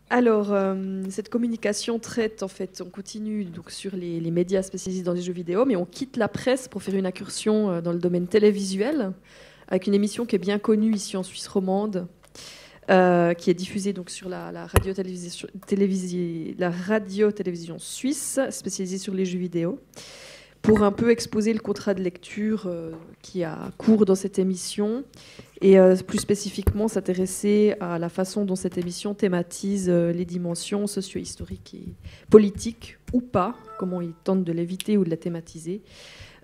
Alors, cette communication traite, en fait, on continue donc sur les médias spécialisés dans les jeux vidéo, mais on quitte la presse pour faire une incursion dans le domaine télévisuel, avec une émission qui est bien connue ici en Suisse romande, qui est diffusée donc sur la radio-télévision suisse, spécialisée sur les jeux vidéo, pour un peu exposer le contrat de lecture qui a cours dans cette émission et plus spécifiquement s'intéresser à la façon dont cette émission thématise les dimensions socio-historiques et politiques ou pas, comment il tente de l'éviter ou de la thématiser,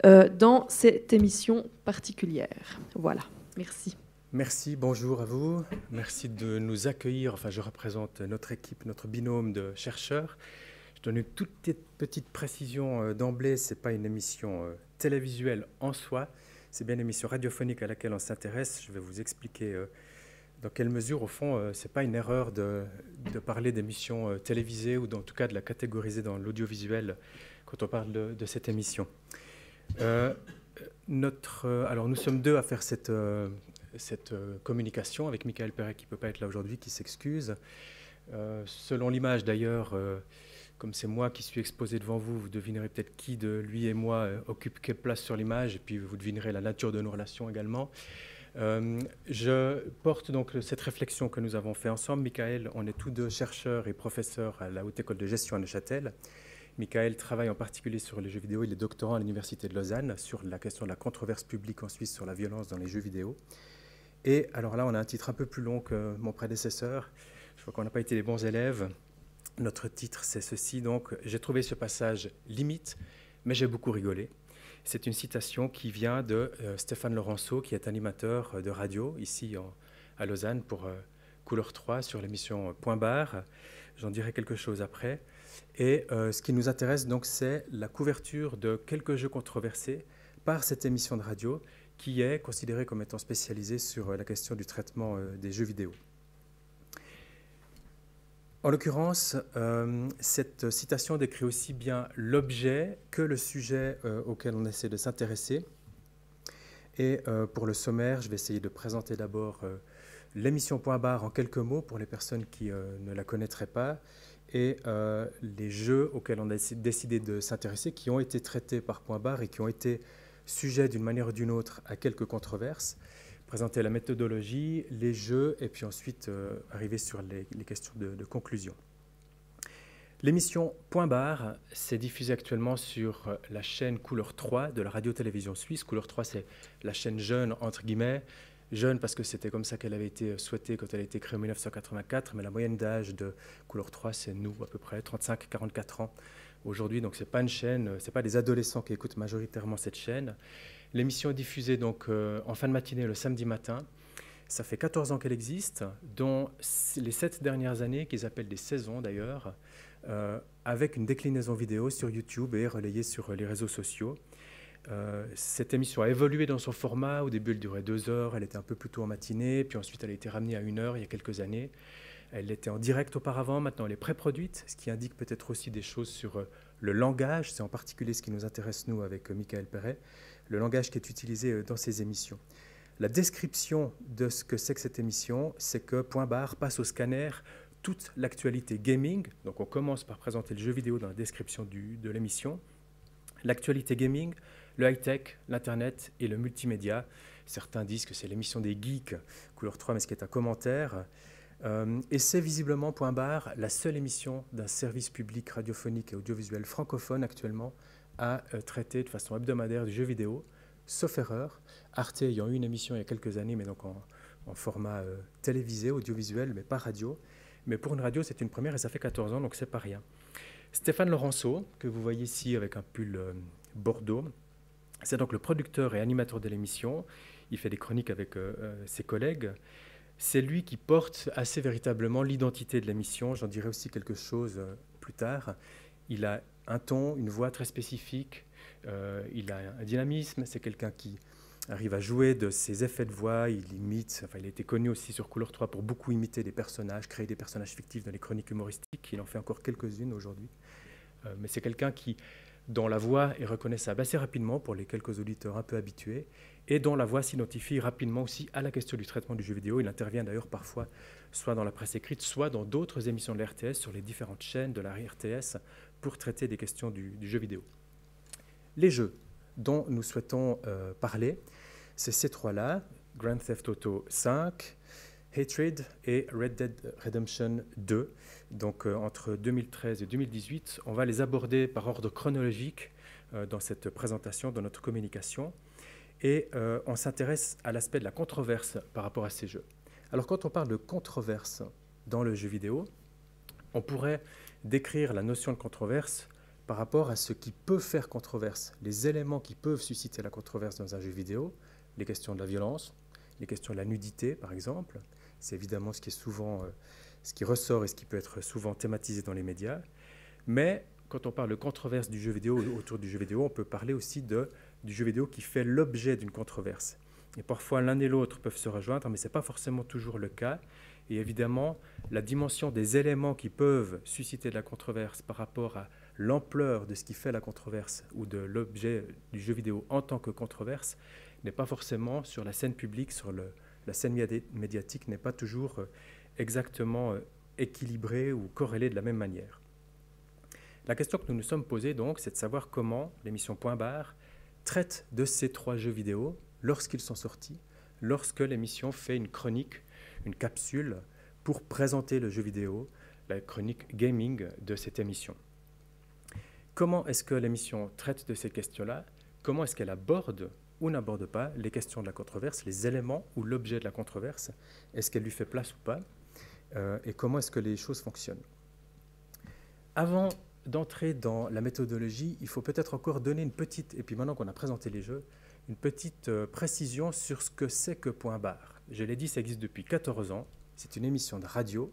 dans cette émission particulière. Voilà, merci. Merci, bonjour à vous. Merci de nous accueillir. Enfin, je représente notre équipe, notre binôme de chercheurs. Je donne une toute petite précision d'emblée. Ce n'est pas une émission télévisuelle en soi. C'est bien une émission radiophonique à laquelle on s'intéresse. Je vais vous expliquer dans quelle mesure, au fond, ce n'est pas une erreur de parler d'émissions télévisées ou en tout cas de la catégoriser dans l'audiovisuel quand on parle de cette émission. Alors, nous sommes deux à faire cette communication avec Michael Perret qui ne peut pas être là aujourd'hui, qui s'excuse. Selon l'image d'ailleurs, comme c'est moi qui suis exposé devant vous, vous devinerez peut-être qui de lui et moi occupe quelle place sur l'image, et puis vous devinerez la nature de nos relations également. Je porte donc cette réflexion que nous avons fait ensemble. Michael, on est tous deux chercheurs et professeurs à la Haute École de Gestion à Neuchâtel. Michael travaille en particulier sur les jeux vidéo. Il est doctorant à l'Université de Lausanne sur la question de la controverse publique en Suisse sur la violence dans les jeux vidéo. Et alors là, on a un titre un peu plus long que mon prédécesseur. Je crois qu'on n'a pas été les bons élèves. Notre titre, c'est ceci. Donc, j'ai trouvé ce passage limite, mais j'ai beaucoup rigolé. C'est une citation qui vient de Stéphane Laurenceau, qui est animateur de radio ici à Lausanne pour Couleur 3 sur l'émission Point Barre. J'en dirai quelque chose après. Et ce qui nous intéresse, donc, c'est la couverture de quelques jeux controversés par cette émission de radio qui est considérée comme étant spécialisée sur la question du traitement des jeux vidéo. En l'occurrence, cette citation décrit aussi bien l'objet que le sujet auquel on essaie de s'intéresser. Et pour le sommaire, je vais essayer de présenter d'abord l'émission Point Barre en quelques mots pour les personnes qui ne la connaîtraient pas, et les jeux auxquels on a décidé de s'intéresser, qui ont été traités par Point Barre et qui ont été sujets d'une manière ou d'une autre à quelques controverses. Présenter la méthodologie, les jeux, et puis ensuite arriver sur les questions de conclusion. L'émission Point Barre s'est diffusée actuellement sur la chaîne Couleur 3 de la radio-télévision suisse. Couleur 3, c'est la chaîne jeune, entre guillemets. Jeune parce que c'était comme ça qu'elle avait été souhaitée quand elle a été créée en 1984, mais la moyenne d'âge de Couleur 3, c'est nous, à peu près, 35-44 ans aujourd'hui. Donc, ce n'est pas une chaîne, ce n'est pas des adolescents qui écoutent majoritairement cette chaîne. L'émission est diffusée donc, en fin de matinée le samedi matin. Ça fait 14 ans qu'elle existe, dont les 7 dernières années, qu'ils appellent des saisons d'ailleurs, avec une déclinaison vidéo sur YouTube et relayée sur les réseaux sociaux. Cette émission a évolué dans son format. Au début, elle durait 2 heures, elle était un peu plus tôt en matinée, puis ensuite elle a été ramenée à 1 heure il y a quelques années. Elle était en direct auparavant, maintenant elle est pré-produite, ce qui indique peut-être aussi des choses sur le langage. C'est en particulier ce qui nous intéresse, nous, avec Michael Perret, le langage qui est utilisé dans ces émissions. La description de ce que c'est que cette émission, c'est que Point Barre passe au scanner toute l'actualité gaming. Donc on commence par présenter le jeu vidéo dans la description de l'émission. L'actualité gaming, le high-tech, l'Internet et le multimédia. Certains disent que c'est l'émission des geeks, Couleur 3, mais ce qui est un commentaire. Et c'est visiblement, Point Barre, la seule émission d'un service public radiophonique et audiovisuel francophone actuellement à traiter de façon hebdomadaire du jeu vidéo, sauf erreur. Arte ayant eu une émission il y a quelques années, mais donc en format télévisé, audiovisuel, mais pas radio. Mais pour une radio, c'est une première et ça fait 14 ans, donc c'est pas rien. Stéphane Laurenceau, que vous voyez ici avec un pull bordeaux, c'est donc le producteur et animateur de l'émission. Il fait des chroniques avec ses collègues. C'est lui qui porte assez véritablement l'identité de l'émission. J'en dirai aussi quelque chose plus tard. Il a un ton, une voix très spécifique. Il a un dynamisme. C'est quelqu'un qui arrive à jouer de ses effets de voix. Il imite. Enfin, il a été connu aussi sur Couleur 3 pour beaucoup imiter des personnages, créer des personnages fictifs dans les chroniques humoristiques. Il en fait encore quelques-unes aujourd'hui. Mais c'est quelqu'un dont la voix est reconnaissable assez rapidement pour les quelques auditeurs un peu habitués. et dont la voix s'identifie rapidement aussi à la question du traitement du jeu vidéo. Il intervient d'ailleurs parfois soit dans la presse écrite, soit dans d'autres émissions de la RTS sur les différentes chaînes de la RTS pour traiter des questions du jeu vidéo. Les jeux dont nous souhaitons parler, c'est ces trois-là, Grand Theft Auto 5, Hatred et Red Dead Redemption 2. Donc entre 2013 et 2018, on va les aborder par ordre chronologique dans cette présentation, dans notre communication. Et on s'intéresse à l'aspect de la controverse par rapport à ces jeux. Alors quand on parle de controverse dans le jeu vidéo, on pourrait décrire la notion de controverse par rapport à ce qui peut faire controverse, les éléments qui peuvent susciter la controverse dans un jeu vidéo, les questions de la violence, les questions de la nudité par exemple. C'est évidemment ce qui est souvent, ce qui ressort et ce qui peut être souvent thématisé dans les médias. Mais quand on parle de controverse du jeu vidéo, autour du jeu vidéo, on peut parler aussi du jeu vidéo qui fait l'objet d'une controverse. Et parfois, l'un et l'autre peuvent se rejoindre, mais ce n'est pas forcément toujours le cas. Et évidemment, la dimension des éléments qui peuvent susciter de la controverse par rapport à l'ampleur de ce qui fait la controverse ou de l'objet du jeu vidéo en tant que controverse n'est pas forcément sur la scène publique, sur la scène médiatique, n'est pas toujours exactement équilibrée ou corrélée de la même manière. La question que nous nous sommes posée, donc, c'est de savoir comment l'émission Point Barre traite de ces trois jeux vidéo lorsqu'ils sont sortis, lorsque l'émission fait une chronique, une capsule pour présenter le jeu vidéo, la chronique gaming de cette émission. Comment est-ce que l'émission traite de ces questions-là? Comment est-ce qu'elle aborde ou n'aborde pas les questions de la controverse, les éléments ou l'objet de la controverse? Est-ce qu'elle lui fait place ou pas? Et comment est-ce que les choses fonctionnent? Avant d'entrer dans la méthodologie, il faut peut-être encore donner une petite, et puis maintenant qu'on a présenté les jeux, une petite précision sur ce que c'est que Point Barre. Je l'ai dit, ça existe depuis 14 ans, c'est une émission de radio.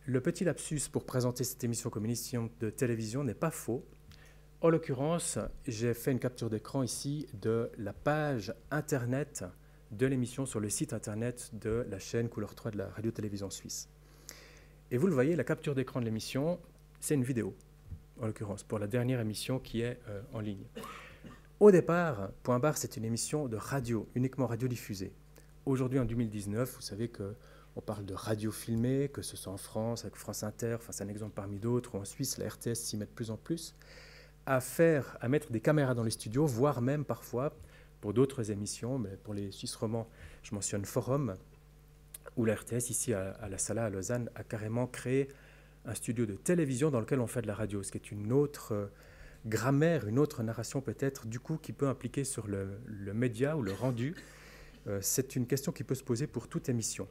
Le petit lapsus pour présenter cette émission comme une émission de télévision n'est pas faux. En l'occurrence, j'ai fait une capture d'écran ici de la page internet de l'émission sur le site internet de la chaîne Couleur 3 de la radio-télévision suisse. Et vous le voyez, la capture d'écran de l'émission, c'est une vidéo, en l'occurrence, pour la dernière émission qui est en ligne. Au départ, Point Barre, c'est une émission de radio, uniquement radiodiffusée. Aujourd'hui, en 2019, vous savez qu'on parle de radio filmée, que ce soit en France, avec France Inter, enfin, c'est un exemple parmi d'autres, ou en Suisse, la RTS s'y met de plus en plus, à mettre des caméras dans les studios, voire même parfois, pour d'autres émissions, mais pour les Suisses romands, je mentionne Forum, où la RTS, ici à la Sala à Lausanne, a carrément créé un studio de télévision dans lequel on fait de la radio, ce qui est une autre grammaire, une autre narration peut-être, du coup, qui peut impliquer sur le média ou le rendu. C'est une question qui peut se poser pour toute émission.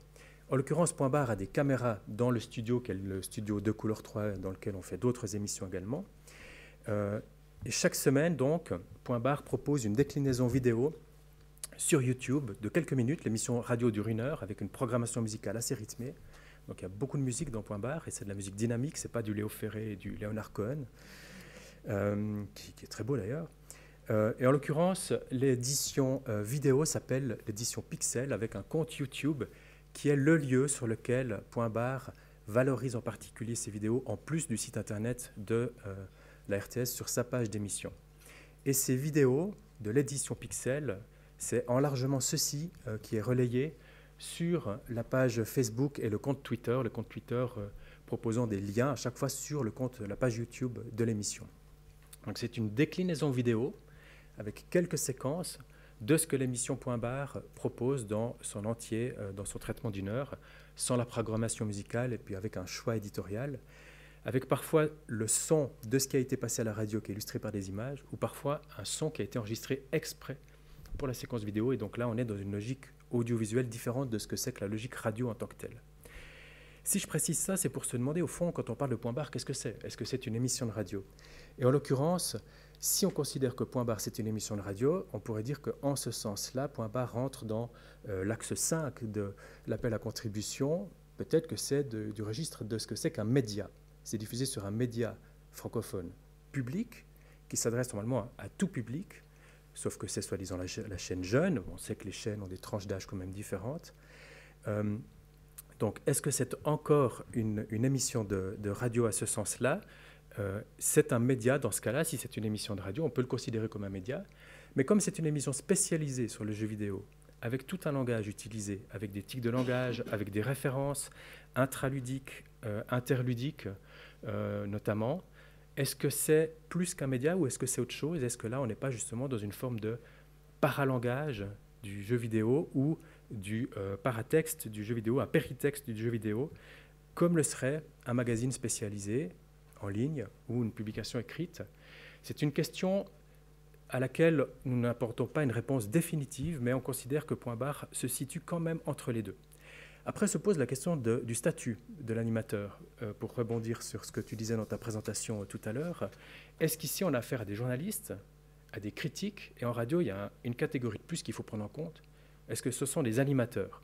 En l'occurrence, Point Barre a des caméras dans le studio, qui est le studio de Couleur 3, dans lequel on fait d'autres émissions également. Et chaque semaine, donc, Point Barre propose une déclinaison vidéo sur YouTube de quelques minutes. L'émission radio dure 1 heure avec une programmation musicale assez rythmée. Donc il y a beaucoup de musique dans Point Barre et c'est de la musique dynamique, ce n'est pas du Léo Ferré et du Leonard Cohen, qui est très beau d'ailleurs. Et en l'occurrence, l'édition vidéo s'appelle l'édition Pixel avec un compte YouTube qui est le lieu sur lequel Point Barre valorise en particulier ses vidéos en plus du site internet de la RTS sur sa page d'émission. Et ces vidéos de l'édition Pixel, c'est en largement ceci qui est relayé sur la page Facebook et le compte Twitter proposant des liens à chaque fois sur la page YouTube de l'émission. Donc c'est une déclinaison vidéo avec quelques séquences de ce que l'émission Point Barre propose dans son entier, dans son traitement d'1 heure, sans la programmation musicale et puis avec un choix éditorial, avec parfois le son de ce qui a été passé à la radio qui est illustré par des images, ou parfois un son qui a été enregistré exprès pour la séquence vidéo. Et donc là, on est dans une logique audiovisuelle différente de ce que c'est que la logique radio en tant que telle. Si je précise ça, c'est pour se demander, au fond, quand on parle de Point Barre, qu'est-ce que c'est? Est-ce que c'est une émission de radio? Et en l'occurrence, si on considère que Point Barre, c'est une émission de radio, on pourrait dire qu'en ce sens-là, Point Barre rentre dans l'axe 5 de l'appel à contribution. Peut-être que c'est du registre de ce que c'est qu'un média. C'est diffusé sur un média francophone public qui s'adresse normalement à tout public, sauf que c'est soi-disant la chaîne jeune. On sait que les chaînes ont des tranches d'âge quand même différentes. Donc, est-ce que c'est encore une émission de radio à ce sens-là? C'est un média dans ce cas-là. Si c'est une émission de radio, on peut le considérer comme un média. Mais comme c'est une émission spécialisée sur le jeu vidéo, avec tout un langage utilisé, avec des tics de langage, avec des références intraludiques, interludiques notamment, est-ce que c'est plus qu'un média ou est-ce que c'est autre chose? Est-ce que là, on n'est pas justement dans une forme de paralangage du jeu vidéo ou du paratexte du jeu vidéo, un péritexte du jeu vidéo, comme le serait un magazine spécialisé en ligne ou une publication écrite? C'est une question à laquelle nous n'apportons pas une réponse définitive, mais on considère que Point Barre se situe quand même entre les deux. Après se pose la question du statut de l'animateur. Pour rebondir sur ce que tu disais dans ta présentation tout à l'heure, est-ce qu'ici on a affaire à des journalistes, à des critiques, et en radio il y a une catégorie de plus qu'il faut prendre en compte? Est-ce que ce sont des animateurs?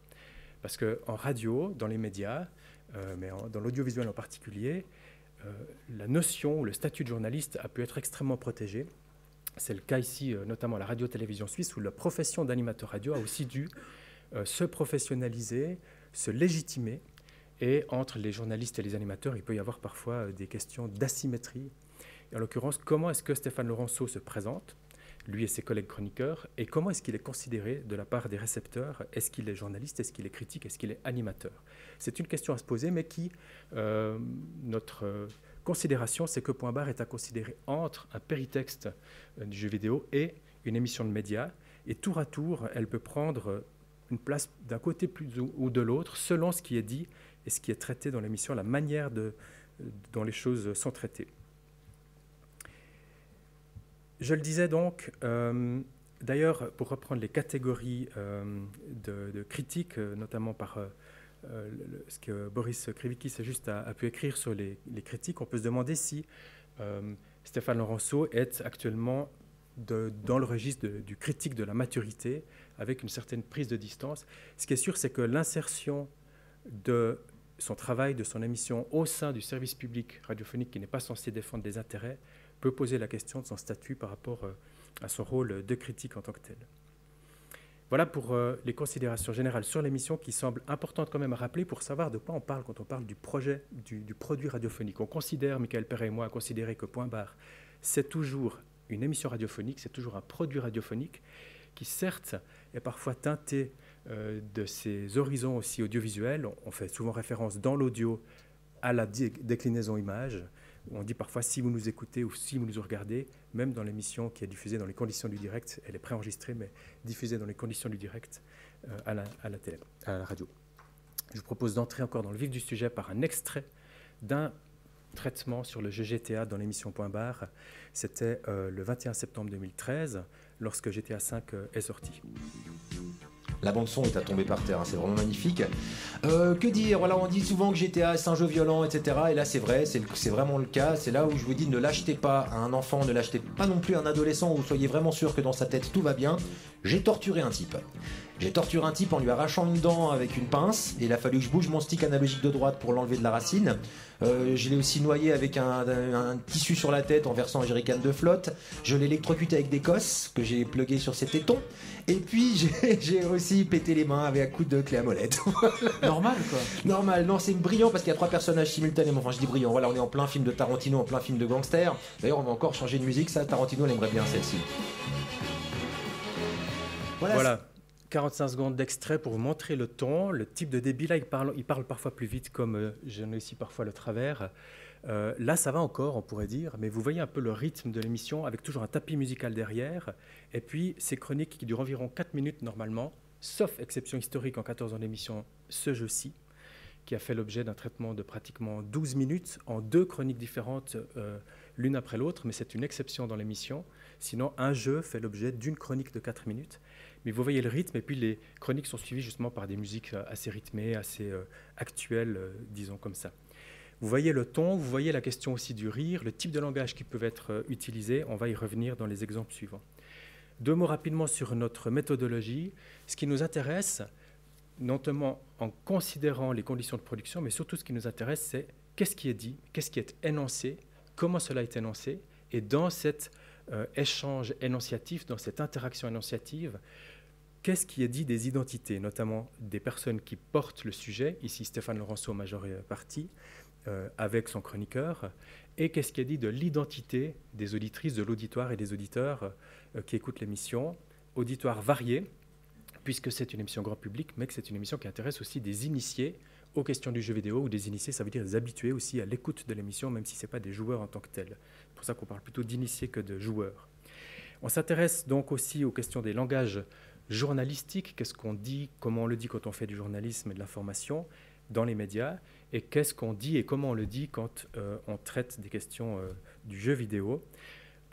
Parce qu'en radio, dans les médias, mais dans l'audiovisuel en particulier, la notion ou le statut de journaliste a pu être extrêmement protégé. C'est le cas ici, notamment à la radio-télévision suisse, où la profession d'animateur radio a aussi dû se professionnaliser, se légitimer. Et entre les journalistes et les animateurs, il peut y avoir parfois des questions d'asymétrie. Et en l'occurrence, comment est-ce que Stéphane Laurenceau se présente, lui et ses collègues chroniqueurs, et comment est-ce qu'il est considéré de la part des récepteurs? Est-ce qu'il est journaliste? Est-ce qu'il est critique? Est-ce qu'il est animateur? C'est une question à se poser, mais qui, notre considération, c'est que Point Barre est à considérer entre un péritexte du jeu vidéo et une émission de médias. Et tour à tour, elle peut prendre une place d'un côté plus ou de l'autre, selon ce qui est dit et ce qui est traité dans l'émission, la manière dont les choses sont traitées. Je le disais donc, d'ailleurs, pour reprendre les catégories de critiques, notamment par ce que Boris Krivicki a pu écrire sur les critiques, on peut se demander si Stéphane Laurenceau est actuellement dans le registre du critique de la maturité, avec une certaine prise de distance. Ce qui est sûr, c'est que l'insertion de son travail, de son émission au sein du service public radiophonique qui n'est pas censé défendre des intérêts, peut poser la question de son statut par rapport à son rôle de critique en tant que tel. Voilà pour les considérations générales sur l'émission qui semblent importantes quand même à rappeler pour savoir de quoi on parle quand on parle du projet, du produit radiophonique. On considère, Michael Perret et moi, à considérer que Point Barre, c'est toujours une émission radiophonique, c'est toujours un produit radiophonique qui certes est parfois teinté de ses horizons aussi audiovisuels. On fait souvent référence dans l'audio à la déclinaison image. On dit parfois si vous nous écoutez ou si vous nous regardez, même dans l'émission qui est diffusée dans les conditions du direct, elle est préenregistrée mais diffusée dans les conditions du direct à la radio. Je vous propose d'entrer encore dans le vif du sujet par un extrait d'un traitement sur le jeu GTA dans l'émission Point Barre. C'était le 21 septembre 2013, lorsque GTA V est sorti. La bande-son est à tomber par terre, hein, c'est vraiment magnifique. Que dire, voilà, on dit souvent que GTA c'est un jeu violent, etc. Et là c'est vrai, c'est vraiment le cas. C'est là où je vous dis, ne l'achetez pas à un enfant, ne l'achetez pas non plus à un adolescent, où soyez vraiment sûr que dans sa tête tout va bien. J'ai torturé un type. J'ai torturé un type en lui arrachant une dent avec une pince, et il a fallu que je bouge mon stick analogique de droite pour l'enlever de la racine. Je l'ai aussi noyé avec un tissu sur la tête en versant un jerrycan de flotte. Je l'ai électrocuté avec des cosses que j'ai plugué sur ses tétons. Et puis j'ai aussi pété les mains avec un coup de clé à molette. Normal quoi. Normal, non, c'est brillant parce qu'il y a 3 personnages simultanément. Enfin, je dis brillant. Voilà, on est en plein film de Tarantino, en plein film de gangster. D'ailleurs, on va encore changer de musique. Ça, Tarantino, elle aimerait bien celle-ci. Voilà. 45 secondes d'extrait pour vous montrer le ton, le type de débit. Là, il parle parfois plus vite, comme j'en ai ici parfois le travers. Là, ça va encore, on pourrait dire, mais vous voyez un peu le rythme de l'émission avec toujours un tapis musical derrière. Et puis, ces chroniques qui durent environ 4 minutes normalement, sauf exception historique en 14 ans d'émission, ce jeu-ci, qui a fait l'objet d'un traitement de pratiquement 12 minutes en 2 chroniques différentes, l'une après l'autre, mais c'est une exception dans l'émission. Sinon, un jeu fait l'objet d'une chronique de 4 minutes. Mais vous voyez le rythme, et puis les chroniques sont suivies justement par des musiques assez rythmées, assez actuelles, disons comme ça. Vous voyez le ton, vous voyez la question aussi du rire, le type de langage qui peut être utilisé. On va y revenir dans les exemples suivants. 2 mots rapidement sur notre méthodologie. Ce qui nous intéresse, notamment en considérant les conditions de production, mais surtout ce qui nous intéresse, c'est qu'est-ce qui est dit, qu'est-ce qui est énoncé, comment cela est énoncé, et dans cet échange énonciatif, dans cette interaction énonciative, qu'est-ce qui est dit des identités, notamment des personnes qui portent le sujet, ici Stéphane Laurenceau, majeure partie, avec son chroniqueur, et qu'est-ce qui est dit de l'identité des auditrices, de l'auditoire et des auditeurs qui écoutent l'émission. Auditoire varié, puisque c'est une émission grand public, mais que c'est une émission qui intéresse aussi des initiés aux questions du jeu vidéo, ou des initiés, ça veut dire des habitués aussi à l'écoute de l'émission, même si ce n'est pas des joueurs en tant que tels. C'est pour ça qu'on parle plutôt d'initiés que de joueurs. On s'intéresse donc aussi aux questions des langages journalistiques, qu'est-ce qu'on dit, comment on le dit quand on fait du journalisme et de l'information dans les médias, et qu'est-ce qu'on dit et comment on le dit quand on traite des questions du jeu vidéo.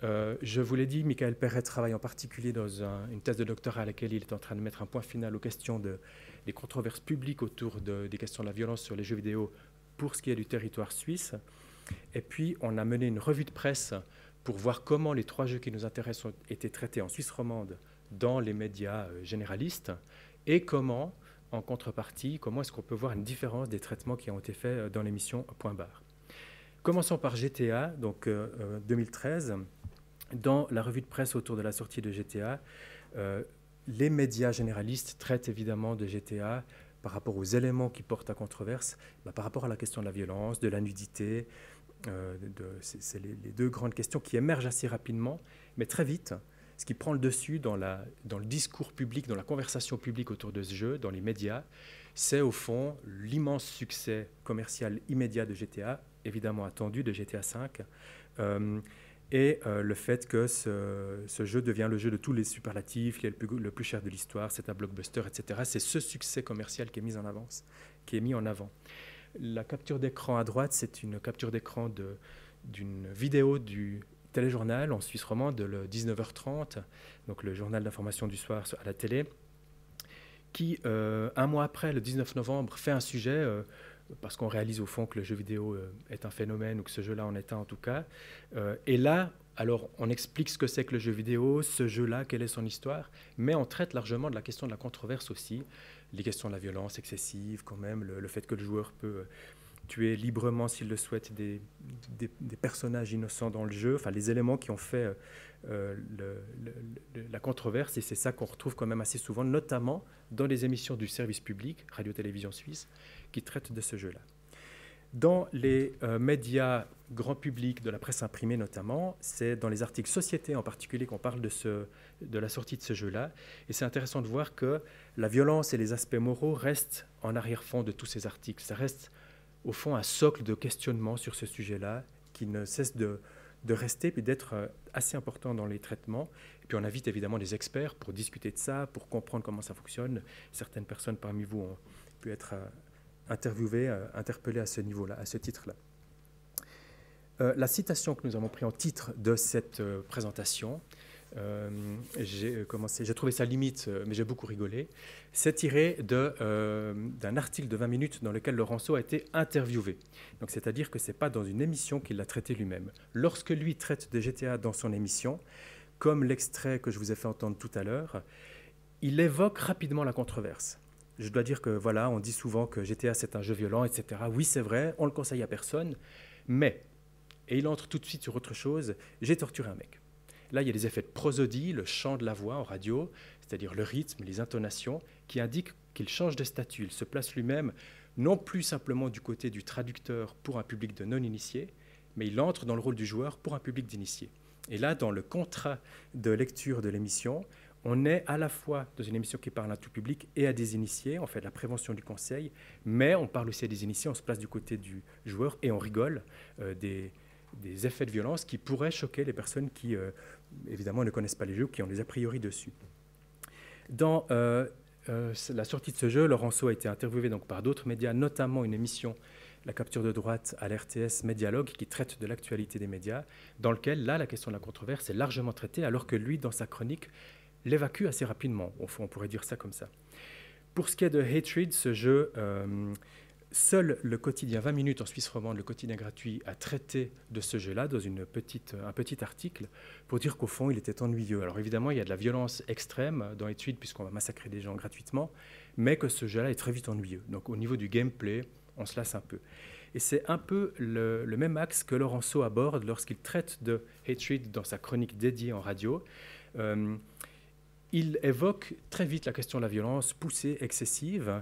Je vous l'ai dit, Michael Perret travaille en particulier dans une thèse de doctorat à laquelle il est en train de mettre un point final aux questions des controverses publiques autour des questions de la violence sur les jeux vidéo pour ce qui est du territoire suisse. Et puis, on a mené une revue de presse pour voir comment les 3 jeux qui nous intéressent ont été traités en Suisse romande dans les médias généralistes et comment, en contrepartie, comment est-ce qu'on peut voir une différence des traitements qui ont été faits dans l'émission Point Barre. Commençons par GTA, donc 2013. Dans la revue de presse autour de la sortie de GTA, les médias généralistes traitent évidemment de GTA par rapport aux éléments qui portent à controverse, par rapport à la question de la violence, de la nudité. C'est les 2 grandes questions qui émergent assez rapidement, mais très vite. Ce qui prend le dessus dans le discours public, dans la conversation publique autour de ce jeu, dans les médias, c'est au fond l'immense succès commercial immédiat de GTA, évidemment attendu de GTA V, et le fait que ce jeu devient le jeu de tous les superlatifs, il est le plus cher de l'histoire, c'est un blockbuster, etc. C'est ce succès commercial qui est mis en avant. La capture d'écran à droite, c'est une capture d'écran d'une vidéo du téléjournal en Suisse romande de 19h30, donc le journal d'information du soir à la télé, qui, un mois après, le 19 novembre, fait un sujet, parce qu'on réalise au fond que le jeu vidéo est un phénomène, ou que ce jeu-là en est un en tout cas. Et là, alors on explique ce que c'est que le jeu vidéo, ce jeu-là, quelle est son histoire, mais on traite largement de la question de la controverse aussi, les questions de la violence excessive quand même, le fait que le joueur peut tuer librement s'il le souhaite des personnages innocents dans le jeu, enfin les éléments qui ont fait la controverse, et c'est ça qu'on retrouve quand même assez souvent, notamment dans les émissions du service public, Radio-Télévision Suisse, qui traitent de ce jeu-là. Dans les médias grand public, de la presse imprimée notamment, c'est dans les articles Société en particulier qu'on parle de la sortie de ce jeu-là. Et c'est intéressant de voir que la violence et les aspects moraux restent en arrière-fond de tous ces articles. Ça reste au fond un socle de questionnement sur ce sujet-là qui ne cesse de rester et d'être assez important dans les traitements. Et puis on invite évidemment des experts pour discuter de ça, pour comprendre comment ça fonctionne. Certaines personnes parmi vous ont pu être interviewées, interpellées à ce niveau-là, à ce titre-là. La citation que nous avons prise en titre de cette présentation, j'ai trouvé ça limite, mais j'ai beaucoup rigolé, c'est tiré d'un article de 20 minutes dans lequel Laurenceau a été interviewé. Donc, c'est-à-dire que ce n'est pas dans une émission qu'il l'a traité lui-même. Lorsque lui traite de GTA dans son émission, comme l'extrait que je vous ai fait entendre tout à l'heure, il évoque rapidement la controverse. Je dois dire que voilà, on dit souvent que GTA c'est un jeu violent, etc. Oui, c'est vrai, on le conseille à personne, mais, et il entre tout de suite sur autre chose, j'ai torturé un mec. Là, il y a des effets de prosodie, le chant de la voix en radio, c'est-à-dire le rythme, les intonations, qui indiquent qu'il change de statut. Il se place lui-même non plus simplement du côté du traducteur pour un public de non-initiés, mais il entre dans le rôle du joueur pour un public d'initiés. Et là, dans le contrat de lecture de l'émission, on est à la fois dans une émission qui parle à tout public et à des initiés, on fait de la prévention du conseil, mais on parle aussi à des initiés, on se place du côté du joueur et on rigole des effets de violence qui pourraient choquer les personnes qui, évidemment, ne connaissent pas les jeux ou qui ont des a priori dessus. Dans la sortie de ce jeu, Laurenceau a été interviewé donc, par d'autres médias, notamment une émission, La capture de droite, à l'RTS Médialogue, qui traite de l'actualité des médias, dans lequel, là, la question de la controverse est largement traitée, alors que lui, dans sa chronique, l'évacue assez rapidement. Au fond, on pourrait dire ça comme ça. Pour ce qui est de Hatred, ce jeu... Seul le quotidien 20 minutes en Suisse romande, le quotidien gratuit, a traité de ce jeu-là dans un petit article pour dire qu'au fond, il était ennuyeux. Alors évidemment, il y a de la violence extrême dans Hatred puisqu'on va massacrer des gens gratuitement, mais que ce jeu-là est très vite ennuyeux. Donc au niveau du gameplay, on se lasse un peu. Et c'est un peu le même axe que Laurenceau aborde lorsqu'il traite de Hatred dans sa chronique dédiée en radio. Il évoque très vite la question de la violence poussée, excessive.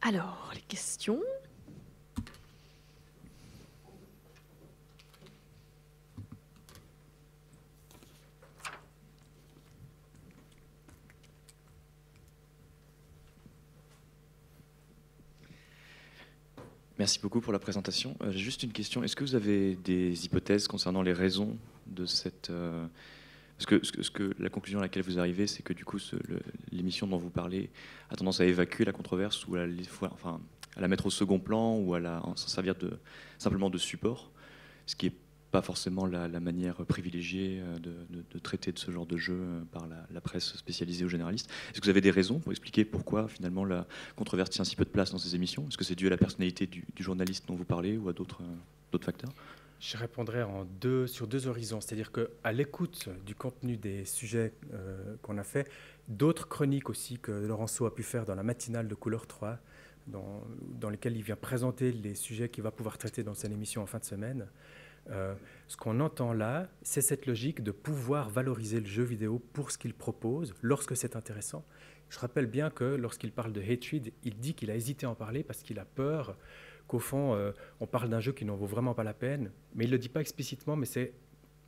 Alors, les questions. Merci beaucoup pour la présentation. J'ai juste une question. Est-ce que vous avez des hypothèses concernant les raisons de cette... Parce que la conclusion à laquelle vous arrivez, c'est que du coup, l'émission dont vous parlez a tendance à évacuer la controverse ou à la mettre au second plan ou à s'en servir simplement de support, ce qui n'est pas forcément la manière privilégiée de traiter de ce genre de jeu par la presse spécialisée ou généraliste. Est-ce que vous avez des raisons pour expliquer pourquoi finalement la controverse tient si peu de place dans ces émissions? Est-ce que c'est dû à la personnalité du journaliste dont vous parlez ou à d'autres facteurs? Je répondrai sur deux horizons, c'est-à-dire qu'à l'écoute du contenu des sujets qu'on a fait, d'autres chroniques aussi que Laurenceau a pu faire dans la matinale de Couleur 3, dans lesquelles il vient présenter les sujets qu'il va pouvoir traiter dans son émission en fin de semaine. Ce qu'on entend là, c'est cette logique de pouvoir valoriser le jeu vidéo pour ce qu'il propose lorsque c'est intéressant. Je rappelle bien que lorsqu'il parle de Hatred, il dit qu'il a hésité à en parler parce qu'il a peur qu'au fond, on parle d'un jeu qui n'en vaut vraiment pas la peine, mais il ne le dit pas explicitement, mais c'est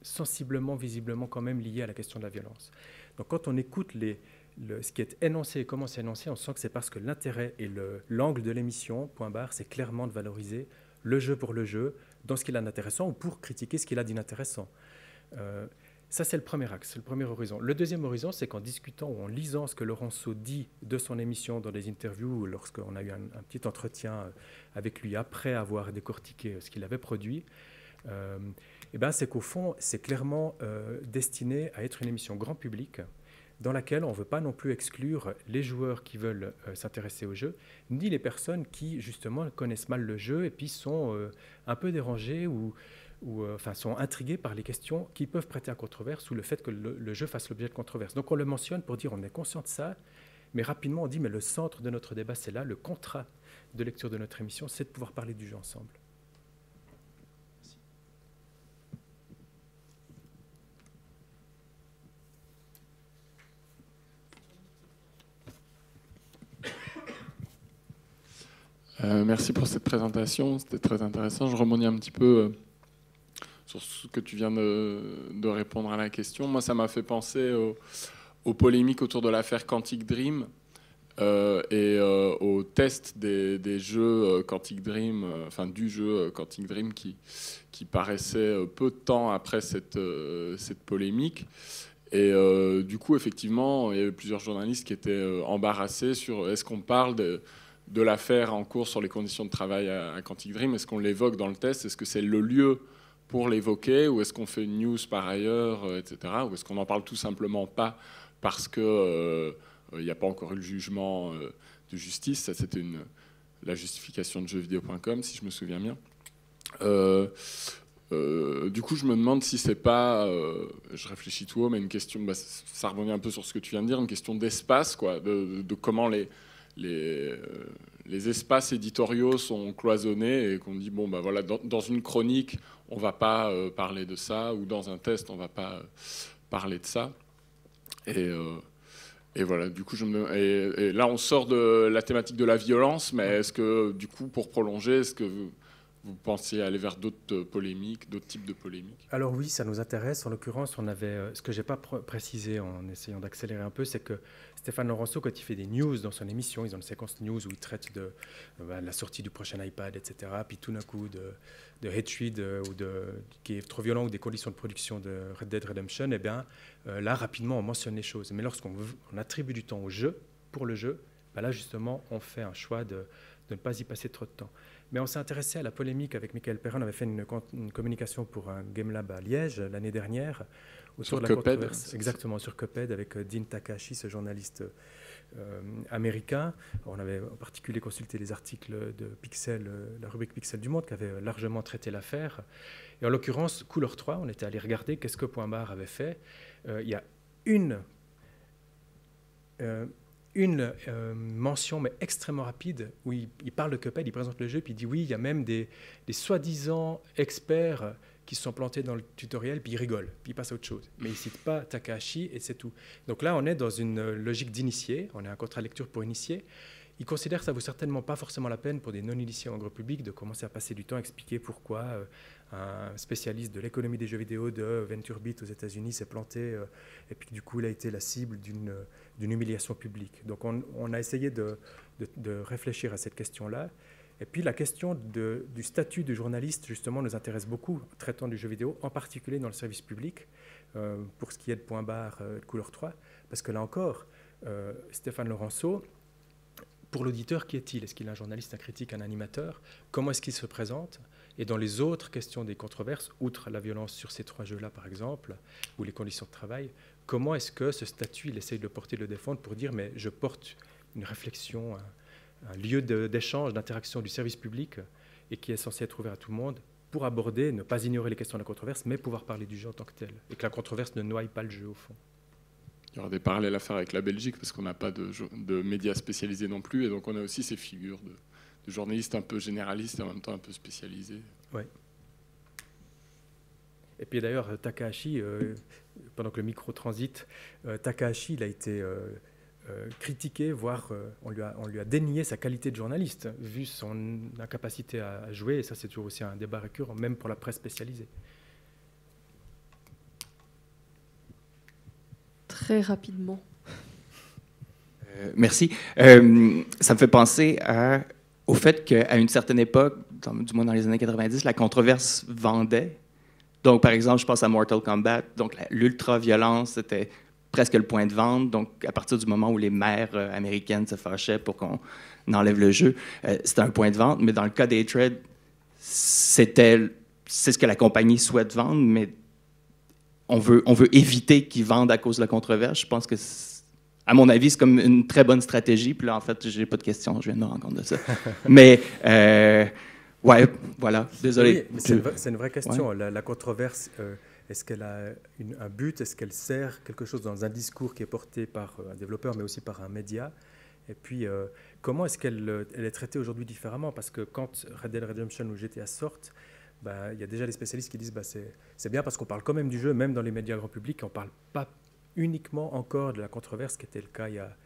sensiblement, visiblement quand même lié à la question de la violence. Donc quand on écoute ce qui est énoncé et comment c'est énoncé, on sent que c'est parce que l'intérêt et l'angle de l'émission, point barre, c'est clairement de valoriser le jeu pour le jeu, dans ce qu'il a d'intéressant ou pour critiquer ce qu'il a d'inintéressant. Ça, c'est le premier axe, c'est le premier horizon. Le deuxième horizon, c'est qu'en discutant ou en lisant ce que Laurenceau dit de son émission dans des interviews, ou lorsqu'on a eu un petit entretien avec lui après avoir décortiqué ce qu'il avait produit, c'est qu'au fond, c'est clairement destiné à être une émission grand public dans laquelle on ne veut pas non plus exclure les joueurs qui veulent s'intéresser au jeu, ni les personnes qui, justement, connaissent mal le jeu et puis sont un peu dérangées ou sont intrigués par les questions qui peuvent prêter à controverse ou le fait que le jeu fasse l'objet de controverse. Donc on le mentionne pour dire on est conscient de ça, mais rapidement on dit mais le centre de notre débat c'est là, le contrat de lecture de notre émission, c'est de pouvoir parler du jeu ensemble. Merci pour cette présentation, c'était très intéressant. Je rebondis un petit peu sur ce que tu viens de répondre à la question. Moi, ça m'a fait penser aux polémiques autour de l'affaire Quantic Dream et au test des jeux Quantic Dream, du jeu Quantic Dream qui paraissait peu de temps après cette polémique. Et du coup, effectivement, il y avait plusieurs journalistes qui étaient embarrassés sur est-ce qu'on parle de l'affaire en cours sur les conditions de travail à Quantic Dream, est-ce qu'on l'évoque dans le test, est-ce que c'est le lieu pour l'évoquer, ou est-ce qu'on fait une news par ailleurs, etc., ou est-ce qu'on n'en parle tout simplement pas parce qu'il n'y a pas encore eu le jugement de justice. Ça, c'était la justification de jeuxvideo.com, si je me souviens bien. Du coup, je me demande si c'est pas, je réfléchis tout haut, mais une question, ça rebondit un peu sur ce que tu viens de dire, une question d'espace, quoi, de comment les espaces éditoriaux sont cloisonnés et qu'on dit voilà, dans une chronique on va pas parler de ça, ou dans un test on va pas parler de ça, et voilà, du coup et là on sort de la thématique de la violence, mais est-ce que du coup, pour prolonger, est-ce que vous pensiez aller vers d'autres polémiques, d'autres types de polémiques? Alors oui, ça nous intéresse. En l'occurrence, on avait ce que j'ai pas précisé en essayant d'accélérer un peu, c'est que Stéphane Laurenceau, quand il fait des news dans son émission, ils ont une séquence news où il traite de la sortie du prochain iPad, etc. Puis tout d'un coup de Hatred qui est trop violent, ou des conditions de production de Red Dead Redemption, là rapidement on mentionne les choses. Mais lorsqu'on attribue du temps au jeu, pour le jeu, là justement on fait un choix de ne pas y passer trop de temps. Mais on s'est intéressé à la polémique avec Michael Perrin. On avait fait une communication pour un Game Lab à Liège l'année dernière autour de la controverse. Exactement, sur Cuphead, avec Dean Takahashi, ce journaliste américain. On avait en particulier consulté les articles de Pixel, la rubrique Pixel du Monde, qui avait largement traité l'affaire. Et en l'occurrence, Couleur 3, on était allé regarder qu'est-ce que Point Barre avait fait. Il y a une mention, mais extrêmement rapide, où il parle de Cuphead, il présente le jeu, puis il dit oui, il y a même des soi-disant experts qui se sont plantés dans le tutoriel, puis il rigole, puis il passe à autre chose. Mais il ne cite pas Takahashi, et c'est tout. Donc là, on est dans une logique d'initié, on a un contrat de lecture pour initié. ils considèrent que ça vaut certainement pas forcément la peine pour des non-initiés en grand public de commencer à passer du temps à expliquer pourquoi un spécialiste de l'économie des jeux vidéo de VentureBeat aux États-Unis s'est planté et puis du coup il a été la cible d'une humiliation publique. Donc on a essayé de réfléchir à cette question-là. Et puis la question du statut du journaliste, justement, nous intéresse beaucoup, traitant du jeu vidéo, en particulier dans le service public, pour ce qui est de point barre de couleur 3, parce que là encore, Stéphane Laurenceau, pour l'auditeur, qui est-il? Est-ce qu'il est un journaliste, un critique, un animateur? Comment est-ce qu'il se présente? Et dans les autres questions des controverses, outre la violence sur ces 3 jeux-là, par exemple, ou les conditions de travail, comment est-ce que ce statut, il essaye de le porter, de le défendre pour dire, mais je porte une réflexion, un lieu d'échange, d'interaction du service public et qui est censé être ouvert à tout le monde pour aborder, ne pas ignorer les questions de la controverse, mais pouvoir parler du jeu en tant que tel. Et que la controverse ne noie pas le jeu, au fond. Il y aura des parallèles à faire avec la Belgique, parce qu'on n'a pas de médias spécialisés non plus, et donc on a aussi ces figures de journalistes un peu généralistes et en même temps un peu spécialisés. Oui. Et puis d'ailleurs, Takahashi, pendant que le micro transite, Takahashi, il a été critiqué, voire on lui a dénié sa qualité de journaliste, vu son incapacité à jouer, et ça c'est toujours aussi un débat récurrent, même pour la presse spécialisée. Très rapidement. Merci. Ça me fait penser au fait qu'à une certaine époque, du moins dans les années 90, la controverse vendait. Donc, par exemple, je pense à Mortal Kombat. Donc, l'ultra-violence, c'était presque le point de vente. Donc, à partir du moment où les mères américaines se fâchaient pour qu'on enlève le jeu, c'était un point de vente. Mais dans le cas d'Hatred, c'est ce que la compagnie souhaite vendre, mais on veut éviter qu'ils vendent à cause de la controverse. Je pense que, à mon avis, c'est comme une très bonne stratégie. Puis là, en fait, j'ai pas de questions. Je viens de me rendre compte de ça. Mais, ouais, voilà. Désolé. Oui, c'est une vraie question. Ouais. La controverse, est-ce qu'elle a un but? Est-ce qu'elle sert quelque chose dans un discours qui est porté par un développeur, mais aussi par un média? Et puis, comment est-ce qu'elle est traitée aujourd'hui différemment? Parce que quand Red Dead Redemption ou GTA sortent, y a déjà des spécialistes qui disent c'est bien parce qu'on parle quand même du jeu, même dans les médias grand public, on ne parle pas uniquement encore de la controverse, qui était le cas il y a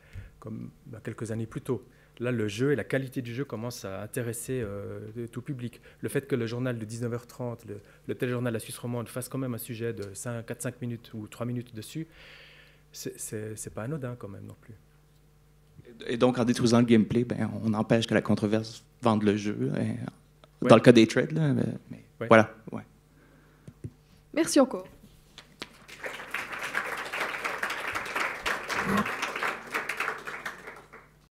quelques années plus tôt. Là, le jeu et la qualité du jeu commencent à intéresser tout public. Le fait que le journal de 19h30, le téléjournal La Suisse romande, fasse quand même un sujet de 4-5 minutes ou 3 minutes dessus, c'est pas anodin quand même non plus. Et donc, en détruisant le gameplay, on empêche que la controverse vende le jeu. Dans le cas des trades, là, mais voilà. Ouais. Merci encore.